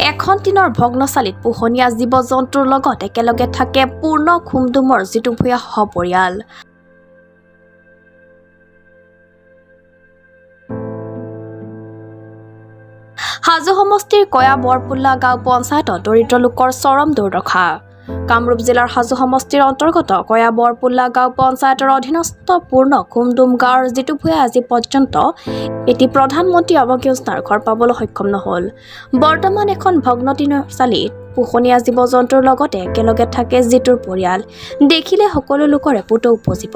এখন দিনৰ ভগ্নশালীত পোহনীয়া জীৱ-জন্তুৰ লগত একেলগে থাকে পূৰ্ণ খুমডুমৰ জিতু ভূঞা সপৰিয়াল। হাজো সমষ্টিৰ কয়া বৰপুল্লা গাঁও পঞ্চায়তত দৰিদ্ৰ লোকৰ চৰম দুৰ্দশা। কামৰূপ জিলাৰ হাজো সমষ্টিৰ অন্তৰ্গত কয়া বৰপুল্লা গাঁও পঞ্চায়তৰ অধীনস্থ পূৰ্ণ খুমডুম গাঁৱৰ জিতু ভূঞা আজি পৰ্যন্ত এটি প্ৰধানমন্ত্ৰী আৱাস যোজনাৰ ঘৰ পাবলৈ সক্ষম নহ'ল। বৰ্তমান এখন ভগ্নদিনশালীত পোহনীয়া জীৱ-জন্তুৰ লগতে একেলগে থাকে জিতুৰ পৰিয়াল। দেখিলে সকলো লোকৰে পুতৌ উপজিব।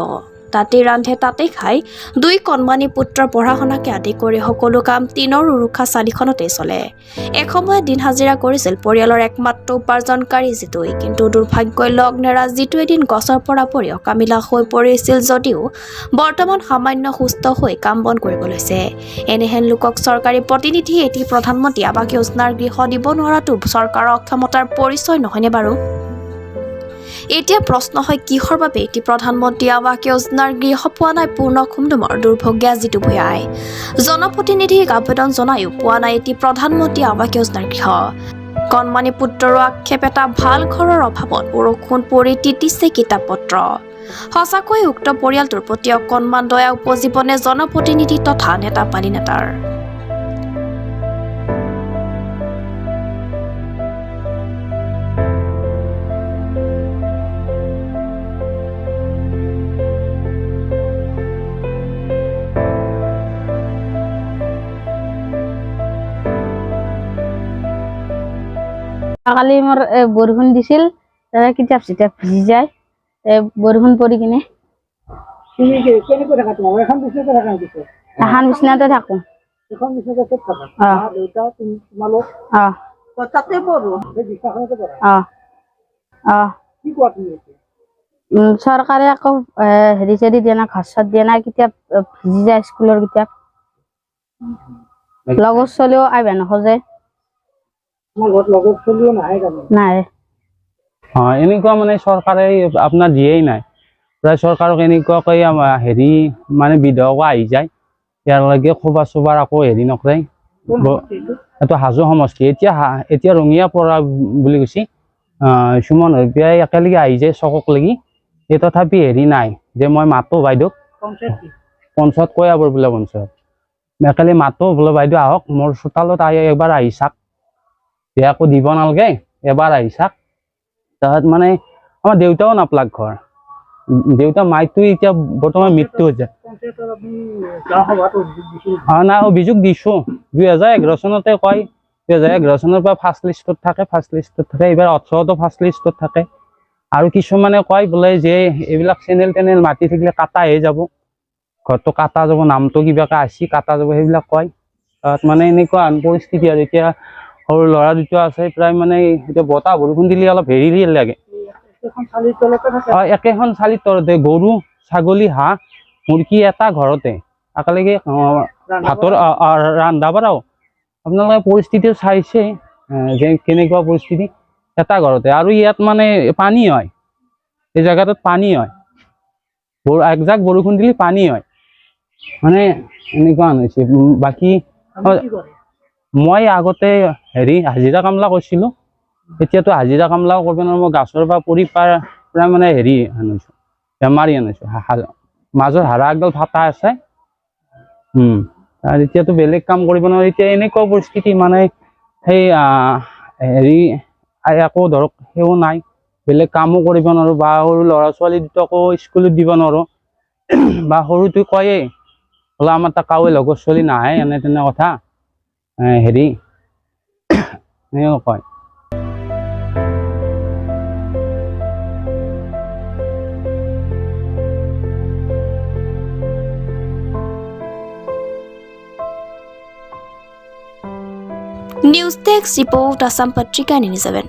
তাতেই ৰান্ধে তাতেই খায়। 2 কণমানি পুত্ৰৰ পঢ়া-শুনাকে আদি কৰি সকলো কাম টিনৰ উৰুখা চালিখনতেই চলে। এসময়ত দিন হাজিৰা কৰিছিল পৰিয়ালৰ একমাত্ৰ উপাৰ্জনকাৰী জিতুই। কিন্তু দুৰ্ভাগ্যই লগ নেৰা জিতু এদিন গছৰ পৰা পৰি অকামিলা হৈ পৰিছিল যদিও বৰ্তমান সামান্য সুস্থ হৈ কাম বন কৰিব লৈছে। এনেহেন লোকক চৰকাৰী প্ৰতিনিধিয়ে এটি প্ৰধানমন্ত্ৰী আৱাস যোজনাৰ গৃহ দিব নোৱাৰাটো চৰকাৰৰ অক্ষমতাৰ পৰিচয় নহয়নে বাৰু? এতিয়া প্ৰশ্ন হয় কিহৰ বাবে এটি প্ৰধানমন্ত্ৰী আৱাস যোজনাৰ গৃহ পোৱা নাই পূৰ্ণ খুমডুমৰ দুৰ্ভগীয়া জিতু ভূঞাই। জনপ্ৰতিনিধিক আবেদন জনায়ো পোৱা নাই এটি প্ৰধানমন্ত্ৰী আৱাস যোজনাৰ গৃহ। কণমানি পুত্ৰৰো আক্ষেপ এটা ভাল ঘৰৰ অভাৱত বৰষুণ পৰি তিতিছে কিতাপ পত্ৰ। সঁচাকৈ উক্ত পৰিয়ালটোৰ প্ৰতি অকণমান দয়া উপজীৱনে জনপ্ৰতিনিধি তথা নেতা পানী নেতাৰ। কালি মোৰ বৰষুণ দিছিল, কিতাপ চিতাপ ভিজি যায় বৰষুণ পৰি কিনে। এখন বিচনাতে থাকো। চৰকাৰে আকৌ হেৰি চেৰি দিয়া নাই, ঘৰ চৰ দিয়া নাই, কিতাপ ভিজি যায় স্কুলৰ কিতাপ। লগৰ চলিও আহিব নোখোজে। এনেকুৱা মানে চৰকাৰে আপোনাৰ দিয়েই নাই। প্ৰায় চৰকাৰক এনেকুৱাকৈ হেৰি মানে বিধেয়ক আহি যায়, ইয়াৰলৈকে খোবা চোবাৰ আকৌ হেৰি নকৰে। এইটো হাজো সমষ্টি। এতিয়া ৰঙিয়া পৰা বুলি কৈছে, সুমন হৰিপ্ৰিয়াই একেলগে আহি যায় চকক লাগি। এই তথাপি হেৰি নাই যে মই মাতো বাইদেউক, পঞ্চায়ত কয়া বৰপুল্লা পঞ্চায়ত একেলগে মাতো বোলে বাইদেউ আহক মোৰ চোতালত এবাৰ আহি চাওক, আকৌ দিব নালাগে এবাৰ আহি চাওক। তাত মানে আমাৰ দেউতাও নাপলাক ঘৰ, দেউতা মাইটো এতিয়া বৰ্তমান মৃত্যু হৈছে। নাই অভিযোগ দিছো 2011 চনতে কয়, 2011 চনৰ পৰা ফাৰ্ষ্ট লিষ্টত থাকে, এইবাৰ 18তো ফাৰ্ষ্ট লিষ্টত থাকে। আৰু কিছুমানে কয় বোলে যে এইবিলাক চেনেল টেনেল মাতি থাকিলে কাটাহে যাব, ঘৰটো কাটা যাব, নামটো কিবাকে আছে কাটা যাব, সেইবিলাক কয়। তাত মানে এনেকুৱা পৰিস্থিতি আৰু এতিয়া সৰু ল'ৰা দুটা আছে, প্ৰায় মানে এতিয়া বতাহ বৰষুণ দিলে অলপ হেৰি লাগে। একেখন চালিৰ তলতে গৰু ছাগলী হাঁহ মুৰ্গী এটা ঘৰতে একেলগে ভাতৰ ৰন্ধা বঢ়াও। আপোনালোকে পৰিস্থিতি চাইছে যে কেনেকুৱা পৰিস্থিতি, এটা ঘৰতে। আৰু ইয়াত মানে পানী হয়, এই জেগাটোত পানী হয়, একজাক বৰষুণ দিলে পানী হয়, মানে এনেকুৱা হৈছে। বাকী মই আগতে হেৰি হাজিৰা কামলা কৰিছিলো, এতিয়াতো হাজিৰা কামলাও কৰিব নোৱাৰো। মই গাছৰ পৰা পৰি প্ৰায় মানে হেৰি আনিছো, বেমাৰী আনিছো, মাজৰ হাড় একডাল ফাটা আছে। আৰু এতিয়াতো বেলেগ কাম কৰিব নোৱাৰো। এতিয়া এনেকুৱা পৰিস্থিতি মানে সেই হেৰি একো ধৰক সেইও নাই, বেলেগ কামো কৰিব নোৱাৰো, বা সৰু ল'ৰা ছোৱালী দুটাকো স্কুলত দিব নোৱাৰো, বা সৰুটো কয়েই বোলে আমাৰ তাত কাৱে লগৰ ছোৱালী নাহে, এনে তেনে কথা হেৰি কয়। নিউজ ডেস্ক ৰিপোৰ্ট, আসাম পত্ৰিকা 97।